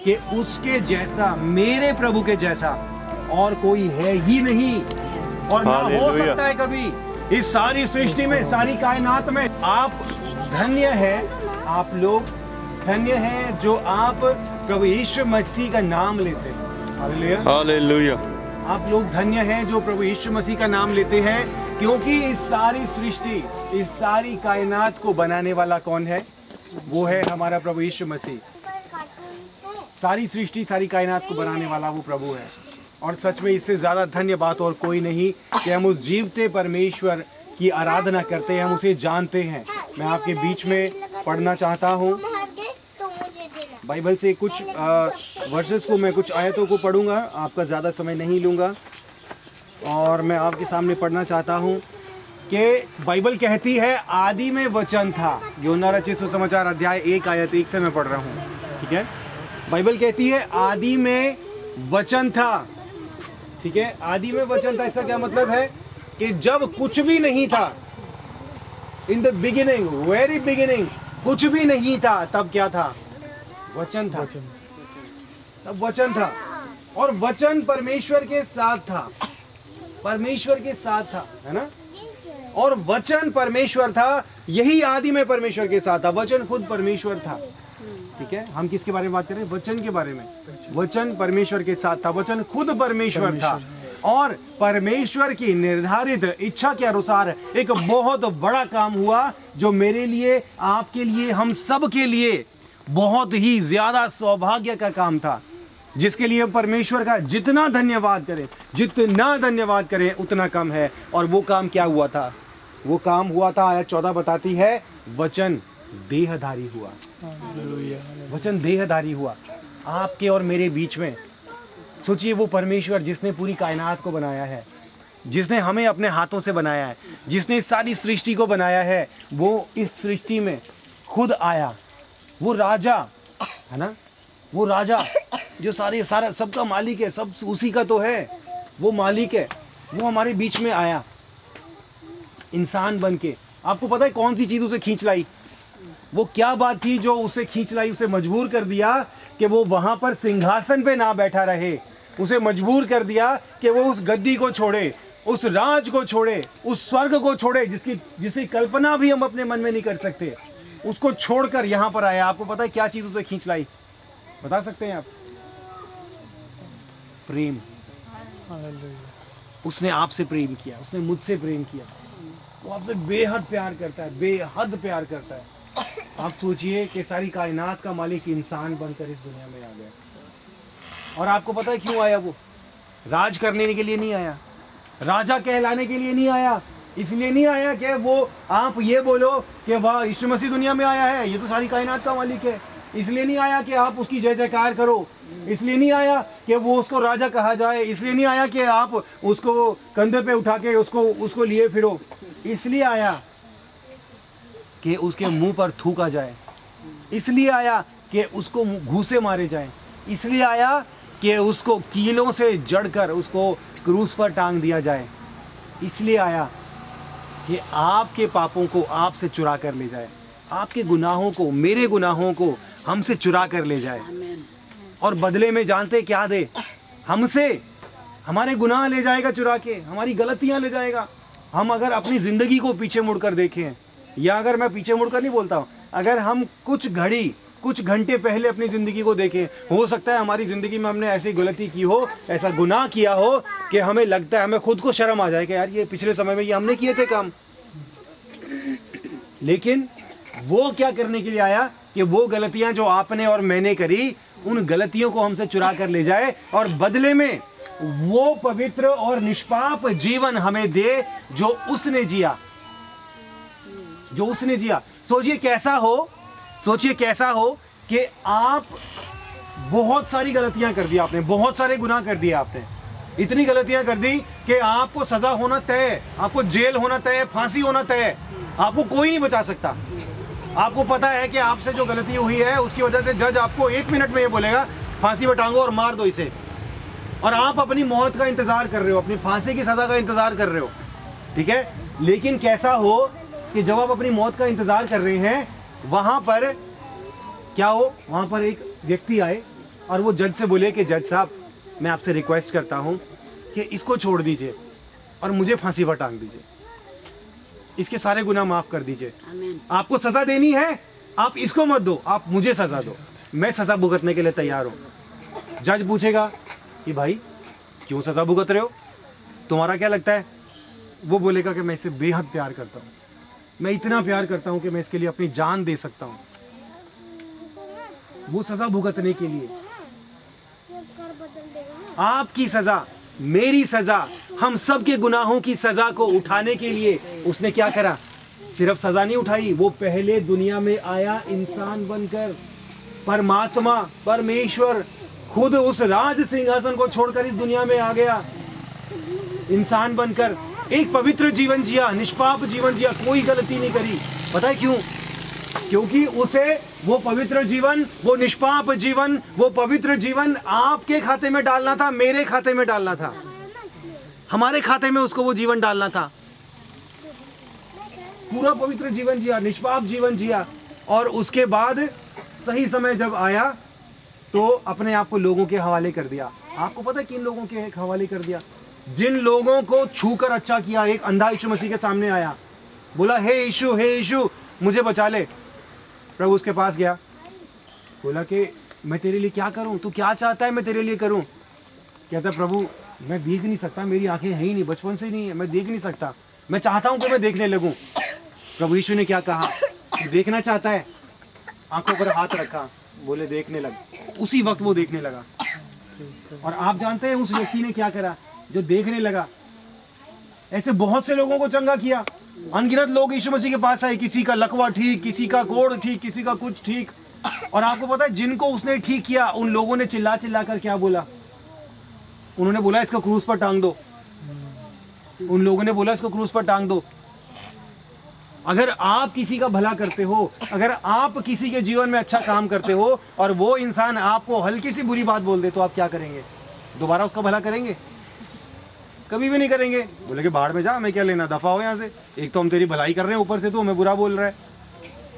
कि उसके जैसा, मेरे प्रभु के जैसा और कोई है ही नहीं और ना हो सकता है कभी। इस सारी सृष्टि में, सारी कायनात में आप धन्य है, आप लोग धन्य हैं जो आप प्रभु यीशु मसीह का नाम लेते हैं। Hallelujah, hallelujah. आप लोग धन्य हैं जो प्रभु यीशु मसीह का नाम लेते हैं, क्योंकि इस सारी सृष्टि, इस सारी कायनात को बनाने वाला कौन है? वो है हमारा प्रभु यीशु मसीह। सारी सृष्टि, सारी कायनात को बनाने वाला वो प्रभु है। और सच में इससे ज़्यादा धन्य बात और कोई नहीं कि हम उस जीवते परमेश्वर की आराधना करते हैं, हम उसे जानते हैं। मैं आपके बीच में पढ़ना चाहता हूँ बाइबल से कुछ वर्सेस को, मैं कुछ आयतों को पढ़ूंगा, आपका ज़्यादा समय नहीं लूँगा। और मैं आपके सामने पढ़ना चाहता हूँ कि बाइबल कहती है आदि में वचन था। यूहन्ना रचित सुसमाचार अध्याय 1 आयत 1 से मैं पढ़ रहा हूँ, ठीक है। बाइबल कहती है आदि में वचन था, ठीक है। आदि में वचन था, इसका क्या मतलब है कि जब कुछ भी नहीं था, in the beginning, very beginning, कुछ भी नहीं था, तब क्या था? वचन था। तब वचन था और वचन परमेश्वर के साथ था, परमेश्वर के साथ था, है ना। और वचन परमेश्वर था, यही आदि में परमेश्वर के साथ था। वचन खुद परमेश्वर था, ठीक है। हम किसके बारे में बात कर रहे हैं? वचन के बारे में। वचन परमेश्वर के साथ था, वचन खुद परमेश्वर था। और परमेश्वर की निर्धारित इच्छा के अनुसार एक बहुत बड़ा काम हुआ, जो मेरे लिए, आपके लिए, हम सब के लिए बहुत ही ज्यादा सौभाग्य का काम था, जिसके लिए परमेश्वर का जितना धन्यवाद करें उतना कम है। और वो काम क्या हुआ था? वो काम हुआ था, आयत 14 बताती है, वचन देहधारी हुआ। वचन देहधारी हुआ आपके और मेरे बीच में। सोचिए, वो परमेश्वर जिसने पूरी कायनात को बनाया है, जिसने हमें अपने हाथों से बनाया है, जिसने सारी सृष्टि को बनाया है, वो इस सृष्टि में खुद आया। वो राजा है ना, वो राजा जो सारा सबका मालिक है, सब उसी का तो है, वो मालिक है। वो हमारे बीच में आया इंसान बन के। आपको पता है कौन सी चीज़ उसे खींच लाई? वो क्या बात थी जो उसे खींच लाई, उसे मजबूर कर दिया कि वो वहां पर सिंहासन पे ना बैठा रहे। उसे मजबूर कर दिया कि वो उस गद्दी को छोड़े, उस राज को छोड़े, उस स्वर्ग को छोड़े जिसकी कल्पना भी हम अपने मन में नहीं कर सकते। उसको छोड़कर यहां पर आया। आपको पता है क्या चीज उसे खींच लाई? बता सकते हैं आप? प्रेम। उसने आपसे प्रेम किया, उसने मुझसे प्रेम किया। वो आपसे बेहद प्यार करता है, बेहद प्यार करता है। आप सोचिए कि सारी कायनात का मालिक इंसान बनकर इस दुनिया में आ गया। और आपको पता है क्यों आया? वो राज करने के लिए नहीं आया, राजा कहलाने के लिए नहीं आया। इसलिए नहीं आया कि वो आप ये बोलो कि वाह यीशु मसीह दुनिया में आया है, ये तो सारी कायनात का मालिक है। इसलिए नहीं आया कि आप उसकी जय जयकार करो। इसलिए नहीं आया कि वो उसको राजा कहा जाए। इसलिए नहीं आया कि आप उसको कंधे पे उठा के उसको लिए फिरो। इसलिए आया कि उसके मुंह पर थूका जाए। इसलिए आया कि उसको घूंसे मारे जाएं। इसलिए आया कि उसको कीलों से जड़कर उसको क्रूस पर टांग दिया जाए। इसलिए आया कि आपके पापों को आपसे चुरा कर ले जाए, आपके गुनाहों को, मेरे गुनाहों को हमसे चुरा कर ले जाए। और बदले में जानते क्या दे? हमसे हमारे गुनाह ले जाएगा चुरा के, हमारी गलतियां ले जाएगा। हम अगर अपनी ज़िंदगी को पीछे मुड़कर देखें, या अगर मैं पीछे मुड़कर नहीं बोलता हूँ, अगर हम कुछ घंटे पहले अपनी ज़िंदगी को देखें, हो सकता है हमारी ज़िंदगी में हमने ऐसी गलती की हो, ऐसा गुनाह किया हो कि हमें लगता है, हमें खुद को शर्म आ जाए कि यार ये पिछले समय में ये हमने किए थे काम। लेकिन वो क्या करने के लिए आया कि वो गलतियां जो आपने और मैंने करी, उन गलतियों को हमसे चुरा कर ले जाए और बदले में वो पवित्र और निष्पाप जीवन हमें दे जो उसने जिया, जो उसने जिया। सोचिए कैसा हो कि आप बहुत सारी गलतियां कर दी आपने, बहुत सारे गुनाह कर दिए आपने। इतनी गलतियां कर दी कि आपको सजा होना तय है, आपको जेल होना तय है, फांसी होना तय है। आपको कोई नहीं बचा सकता। आपको पता है कि आपसे जो गलती हुई है उसकी वजह से जज आपको 1 मिनट में ये बोलेगा फांसी पर टांगो और मार दो इसे। और आप अपनी मौत का इंतजार कर रहे हो, अपनी फांसी की सजा का इंतजार कर रहे हो, ठीक है। लेकिन कैसा हो कि जब आप अपनी मौत का इंतजार कर रहे हैं, वहां पर क्या हो, वहां पर एक व्यक्ति आए और वो जज से बोले कि जज साहब, मैं आपसे रिक्वेस्ट करता हूँ कि इसको छोड़ दीजिए और मुझे फांसी पर टांग दीजिए, इसके सारे गुनाह माफ कर दीजिए। आपको सजा देनी है, आप इसको मत दो, आप मुझे सजा दो, मैं सजा भुगतने के लिए तैयार हूँ। जज पूछेगा कि भाई क्यों सजा भुगत रहे हो, तुम्हारा क्या लगता है? वो बोलेगा कि मैं इसे बेहद प्यार करता हूँ, मैं इतना प्यार करता हूँ कि मैं इसके लिए अपनी जान दे सकता हूँ। वो सजा भुगतने के लिए, आपकी सजा, मेरी सजा, हम सब के गुनाहों की सजा को उठाने के लिए उसने क्या करा? सिर्फ सजा नहीं उठाई, वो पहले दुनिया में आया इंसान बनकर, परमात्मा परमेश्वर खुद उस राज सिंहासन को छोड़कर इस दुनिया में आ गया, इंसान बनकर एक पवित्र जीवन जिया, निष्पाप जीवन जिया, कोई गलती नहीं करी। पता है क्यों? क्योंकि उसे वो पवित्र जीवन, वो निष्पाप जीवन, वो पवित्र जीवन आपके खाते में डालना था, मेरे खाते में डालना था, हमारे खाते में उसको वो जीवन डालना था। पूरा पवित्र जीवन जिया, निष्पाप जीवन जिया, और उसके बाद सही समय जब आया तो अपने आप को लोगों के हवाले कर दिया। आपको पता है किन लोगों के हवाले कर दिया? जिन लोगों को छूकर अच्छा किया। एक अंधा यीशु मसीह के सामने आया, बोला हे यीशु मुझे बचा ले। प्रभु उसके पास गया, बोला कि मैं तेरे लिए क्या करूं, तू क्या चाहता है मैं तेरे लिए करूं? कहता प्रभु मैं देख नहीं सकता, मेरी आंखें है ही नहीं, बचपन से नहीं है, मैं देख नहीं सकता, मैं चाहता हूं कि मैं देखने लगूं। प्रभु यीशु ने क्या कहा? देखना चाहता है? आंखों पर हाथ रखा, बोले देखने लग। उसी वक्त वो देखने लगा। और आप जानते हैं उस व्यक्ति ने क्या करा जो देखने लगा? ऐसे बहुत से लोगों को चंगा किया। अनगिनत लोग यीशु मसीह के पास आए, किसी का लकवा ठीक, किसी का कोढ़ ठीक, किसी का कुछ ठीक। और आपको पता है जिनको उसने ठीक किया उन लोगों ने चिल्ला चिल्ला कर क्या बोला? उन्होंने बोला इसको क्रूस पर टांग दो। उन लोगों ने बोला इसको क्रूस पर टांग दो। अगर आप किसी का भला करते हो, अगर आप किसी के जीवन में अच्छा काम करते हो और वो इंसान आपको हल्की सी बुरी बात बोल दे तो आप क्या करेंगे? दोबारा उसका भला करेंगे? कभी भी नहीं करेंगे। बोले कि बाहर में जा, मैं क्या लेना, दफा हो यहाँ से। एक तो हम तेरी भलाई कर रहे हैं, ऊपर से तो हमें बुरा बोल रहा है।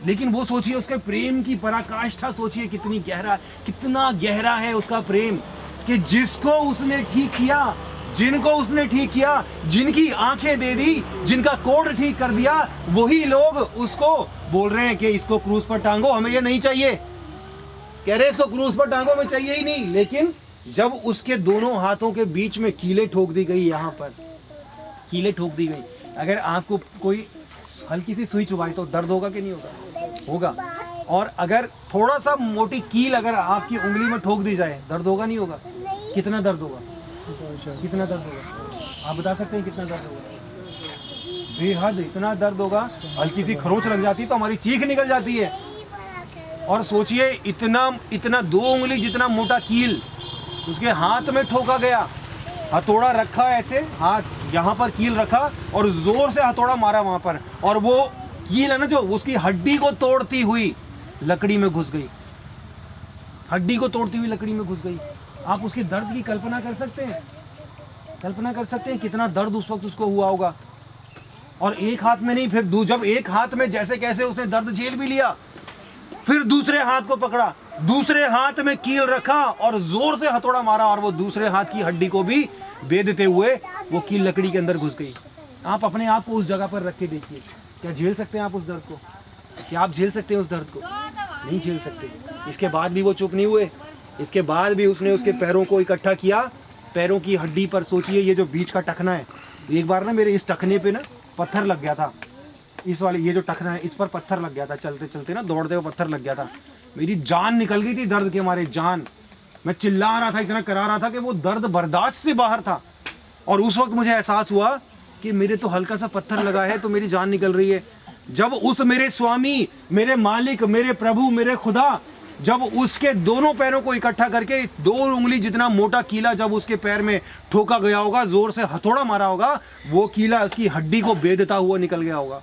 लेकिन वो सोचिए उसके प्रेम की पराकाष्ठा सोचिए, कितना गहरा है उसका प्रेम, कि जिसको उसने ठीक किया, जिनको उसने ठीक किया, जिनकी आंखें दे दी, जिनका कोढ़ ठीक कर दिया, वही लोग उसको बोल रहे हैं कि इसको क्रूस पर टांगो, हमें ये नहीं चाहिए। कह रहे इसको क्रूस पर टांगो, हमें चाहिए ही नहीं। लेकिन जब उसके दोनों हाथों के बीच में कीलें ठोक दी गई, यहाँ पर कीलें ठोक दी गई, अगर आपको कोई हल्की सी सुई चुभाई तो दर्द होगा कि नहीं होगा? होगा। और अगर थोड़ा सा मोटी कील अगर आपकी उंगली में ठोक दी जाए, दर्द होगा नहीं होगा? कितना दर्द होगा? कितना दर्द होगा? आप बता सकते हैं कितना दर्द होगा? बेहद इतना दर्द होगा। हल्की सी खरोंच लग जाती है तो हमारी चीख निकल जाती है। और सोचिए इतना 2 उंगली जितना मोटा कील उसके हाथ में ठोका गया। हथौड़ा रखा ऐसे, हाथ यहाँ पर कील रखा और जोर से हथौड़ा मारा वहां पर, और वो कील है ना जो उसकी हड्डी को तोड़ती हुई लकड़ी में घुस गई। हड्डी को तोड़ती हुई लकड़ी में घुस गई। आप उसके दर्द की कल्पना कर सकते हैं? कल्पना कर सकते हैं कितना दर्द उस वक्त उसको हुआ होगा? और एक हाथ में नहीं, फिर जब एक हाथ में जैसे कैसे उसने दर्द झेल भी लिया, फिर दूसरे हाथ को पकड़ा, दूसरे हाथ में कील रखा और जोर से हथौड़ा मारा, और वो दूसरे हाथ की हड्डी को भी बेधते हुए वो कील लकड़ी के अंदर घुस गई। आप अपने आप को उस जगह पर रख के देखिए, क्या झेल सकते हैं आप उस दर्द को? क्या आप झेल सकते हैं उस दर्द को? नहीं झेल सकते। इसके बाद भी वो चुप नहीं हुए। इसके बाद भी उसने उसके पैरों को इकट्ठा किया, पैरों की हड्डी पर। सोचिए ये जो बीच का टखना है, एक बार ना मेरे इस टखने पे ना पत्थर लग गया था। इस वाले ये जो टखना है इस पर पत्थर लग गया था, चलते चलते ना दौड़ते हुए पत्थर लग गया था। मेरी जान निकल गई थी दर्द के मारे, जान। मैं चिल्ला रहा था, इतना करा रहा था कि वो दर्द बर्दाश्त से बाहर था। और उस वक्त मुझे एहसास हुआ कि मेरे तो हल्का सा पत्थर लगा है तो मेरी जान निकल रही है। जब उस मेरे स्वामी, मेरे मालिक, मेरे प्रभु, मेरे खुदा, जब उसके दोनों पैरों को इकट्ठा करके 2 उंगली जितना मोटा कीला जब उसके पैर में ठोका गया होगा, जोर से हथौड़ा मारा होगा, वो कीला उसकी हड्डी को बेधता हुआ निकल गया होगा।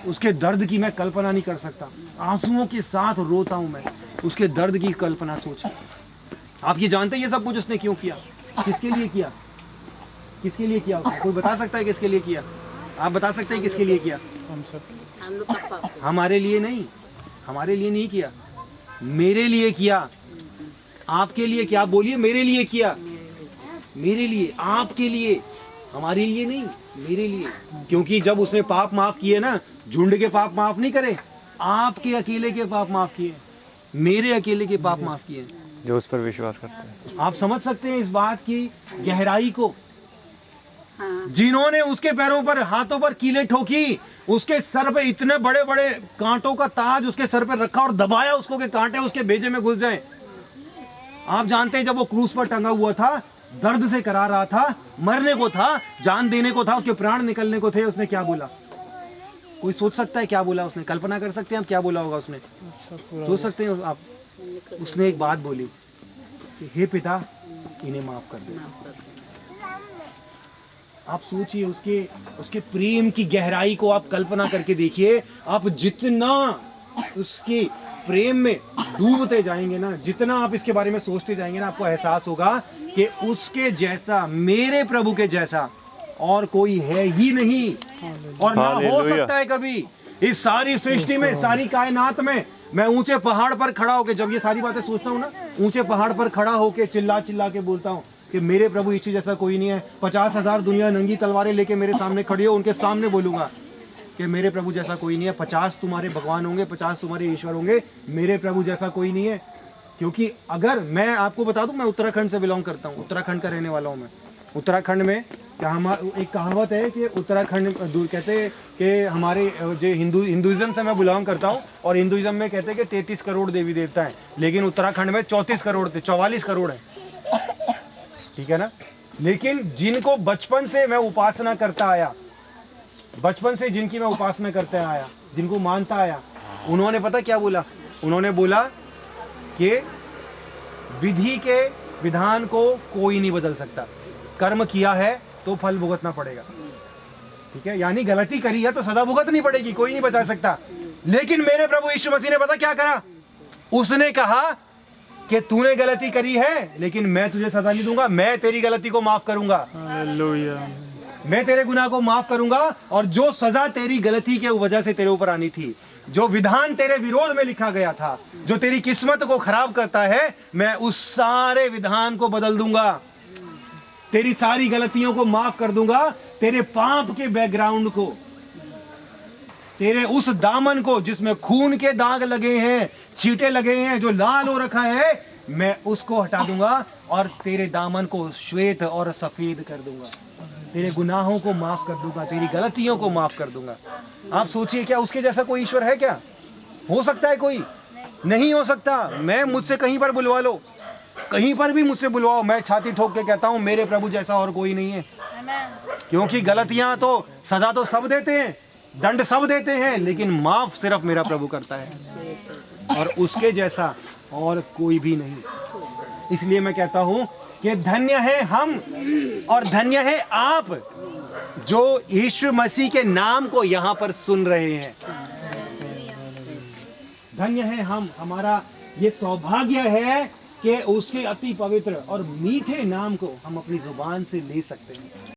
उसके दर्द की मैं कल्पना नहीं कर सकता। आंसुओं के साथ रोता हूं मैं, उसके दर्द की कल्पना सोच। आप ये जानते हैं ये सब कुछ उसने क्यों किया? किसके लिए किया? किसके लिए किया? कोई बता सकता है किसके लिए किया? आप बता सकते हैं किसके लिए किया? हम सब, हमारे लिए नहीं, हमारे लिए नहीं किया, मेरे लिए किया। आपके लिए क्या, बोलिए मेरे लिए किया, मेरे लिए, आपके लिए, हमारे लिए नहीं, मेरे लिए। क्योंकि जब उसने पाप माफ किए ना, झुंड के पाप माफ नहीं करे, आपके अकेले के पाप माफ किए, मेरे अकेले के पाप माफ किए, जो उस पर विश्वास करते हैं। आप समझ सकते हैं इस बात की गहराई को। जिन्होंने उसके पैरों पर, हाथों पर कीले ठोकी, उसके सर पे इतने बड़े बड़े कांटों का ताज उसके सर पे रखा और दबाया उसको कि कांटे उसके भेजे में घुस जाएं। आप जानते हैं जब वो क्रूस पर टंगा हुआ था, दर्द से करा रहा था, मरने को था, जान देने को था, उसके प्राण निकलने को थे, उसने क्या बोला? कोई सोच सकता है क्या बोला उसने? कल्पना कर सकते हैं आप क्या बोला होगा उसने? सोच सकते हैं आप? उसने एक बात बोली कि हे पिता, इन्हें माफ कर दे। आप सोचिए उसके प्रेम की गहराई को आप कल्पना करके देखिए। आप जितना उसके प्रेम में डूबते जाएंगे ना, जितना आप इसके बारे में सोचते जाएंगे ना, आपको एहसास होगा कि उसके जैसा, मेरे प्रभु के जैसा और कोई है ही नहीं, और ना हो सकता है कभी। इस सारी सृष्टि में, सारी कायनात में, मैं ऊंचे पहाड़ पर खड़ा होकर, जब ये सारी बातें सोचता हूँ ना, ऊंचे पहाड़ पर खड़ा होकर चिल्ला चिल्ला के बोलता हूँ कि मेरे प्रभु यीशु जैसा कोई नहीं है। 50,000 दुनिया नंगी तलवारें लेके मेरे सामने खड़ी हो, उनके सामने बोलूंगा कि मेरे प्रभु जैसा कोई नहीं है। 50 तुम्हारे भगवान होंगे, 50 तुम्हारे ईश्वर होंगे, मेरे प्रभु जैसा कोई नहीं है। क्योंकि अगर मैं आपको बता दूं, मैं उत्तराखंड से बिलोंग करता हूं, उत्तराखंड का रहने वाला हूं मैं। उत्तराखंड में एक कहावत है कि उत्तराखंड कहते हैं कि हमारे जो हिंदुइज्म से मैं बिलोंग करता हूं, और हिंदुइज्म में कहते हैं कि 33 करोड़ देवी देवता हैं, लेकिन उत्तराखंड में 44 करोड़ है, ठीक है ना। लेकिन जिनको बचपन से मैं उपासना करता आया, बचपन से जिनकी मैं उपासना करता आया, जिनको मानता आया, उन्होंने पता क्या बोला? उन्होंने बोला कि विधि के विधान को कोई नहीं बदल सकता, कर्म किया है तो फल भुगतना पड़ेगा, ठीक है। यानी गलती करी है तो सजा भुगतनी पड़ेगी, कोई नहीं बचा सकता। लेकिन मेरे प्रभु यीशु मसीह ने पता क्या करा? उसने कहा कि तूने गलती करी है, लेकिन मैं तुझे सजा नहीं दूंगा, मैं तेरी गलती को माफ करूंगा, हालेलुया। मैं तेरे गुनाह को माफ करूंगा, और जो सजा तेरी गलती के वजह से तेरे ऊपर आनी थी, जो विधान तेरे विरोध में लिखा गया था, जो तेरी किस्मत को खराब करता है, मैं उस सारे विधान को बदल दूंगा, तेरी सारी गलतियों को माफ कर दूंगा, तेरे पाप के बैकग्राउंड को, तेरे उस दामन को जिसमें खून के दाग लगे हैं, छींटे लगे हैं, जो लाल हो रखा है, मैं उसको हटा दूंगा और तेरे दामन को श्वेत और सफेद कर दूंगा, तेरे गुनाहों को माफ कर दूंगा, तेरी गलतियों को माफ कर दूंगा। आप सोचिए, क्या उसके जैसा कोई ईश्वर है? क्या हो सकता है? कोई नहीं हो सकता। मैं मुझसे कहीं पर बुलवा लो, कहीं पर भी मुझसे बुलवाओ, मैं छाती ठोक के कहता हूं मेरे प्रभु जैसा और कोई नहीं है। क्योंकि गलतियां तो, सजा तो सब देते हैं, दंड सब देते हैं, लेकिन माफ सिर्फ मेरा प्रभु करता है, और उसके जैसा और कोई भी नहीं। इसलिए मैं कहता हूं कि धन्य है हम और धन्य है आप जो यीशु मसीह के नाम को यहां पर सुन रहे हैं। धन्य है हम, हमारा ये सौभाग्य है कि उसके अति पवित्र और मीठे नाम को हम अपनी जुबान से ले सकते हैं।